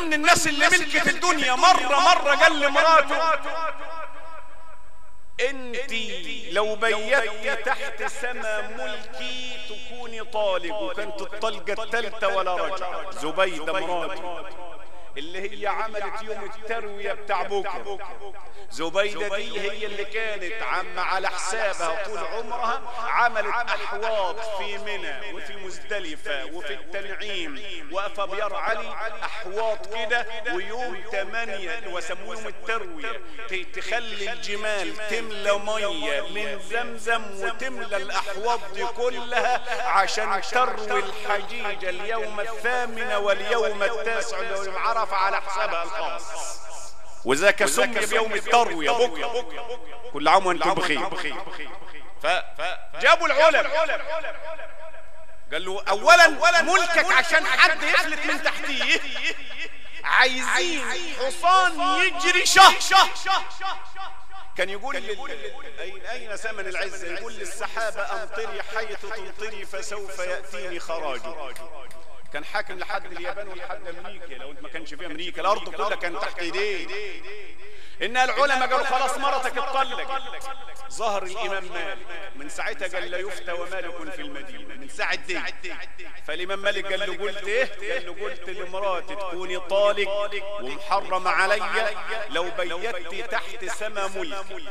ضمن الناس اللي ملكت الدنيا مرة قال لمراته انتي لو بيتي تحت سما ملكي تكوني طالق، وكانت الطلقة الثالثة ولا رجعة. زبيدة مراتي اللي هي عملت يوم التروية بتاع بكرة، زبيدة دي هي اللي كانت على حسابها طول عمرها عملت أحواض في منى وفي مزدلفة وفي التنعيم واقفة بيار علي، أحواض كده. ويوم 8 وسموه يوم التروية تخلي الجمال تملى مية من زمزم وتملى الأحواض دي كلها عشان تروي الحجيج اليوم 8 واليوم 9 اللي يوم عرفة على حسابها الخاص. وذاك سمي بيوم التروية بكرة. كل عام وانتم بخير. فجابوا العلماء قال له اولا ملكك عشان حد يفلت من تحتيه عايزين حصان يجري شهر. كان يقول اين ثمن العزة؟ يقول للسحابة امطري حيث تمطري فسوف يأتيني خراجي. كان حاكم لحد اليابان ولحد امريكا. لو انت ما كانش في امريكا الارض كلها كان تحت ايديه. ان العلماء قالوا خلاص مرتك اتطلق. ظهر الامام مالك من ساعتها قال لا يفتى ومالك في المدينه من ساعه دي. فالامام مالك قال له قلت ايه؟ قال له قلت لمراتي تكوني طالق ومحرم عليا لو بيتي تحت سما ملكي،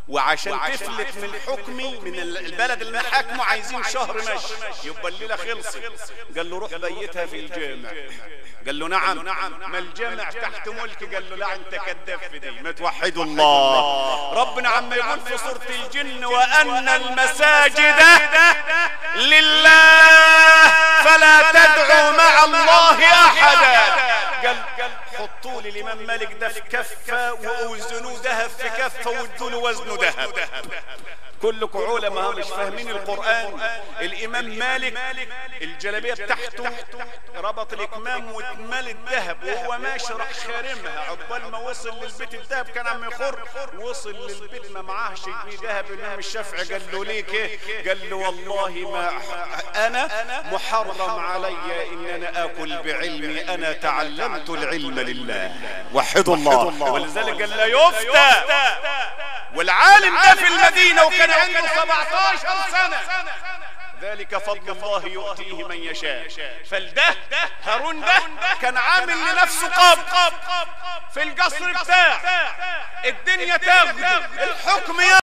وعشان تفلت من حكمي من البلد اللي انا حاكمه عايزين شهر مشي يبقى الليله خلصت. قال له روح بيتها في الجامع. قال له نعم. ما الجامع تحت ملكي؟ قال له لا انت كذاب في دي. ما توحدوا الله. ربنا عم يقول في سوره الجن وان المساجد لله فلا تدعوا مع الله احدا. قال حطوا لي الامام مالك ده في كفه ووزنوه ذهب في كفه وادوا له وزنه ذهب. كلكم علماء مش فاهمين القرآن. الإمام مالك الجلابية بتاعته ربط الإكمام واتملت ذهب وهو ماشي راح خارمها. عقبال ما وصل للبيت الذهب كان عم يخر. وصل للبيت ما معاهش يجيب ذهب. الإمام الشافعي قال له ليك ايه؟ قال له والله ما أنا محرم علي إن أنا آكل بعلمي، أنا تعلمت العلم لله. وحدوا الله. ولذلك قال لا يفتى. والعالم ده في المدينة وكان عنده 17 سنة. ذلك فضل الله يؤتيه من يشاء. فالده هارون ده كان عامل لنفسه قاب في القصر بتاعه. الدنيا تاخده الحكم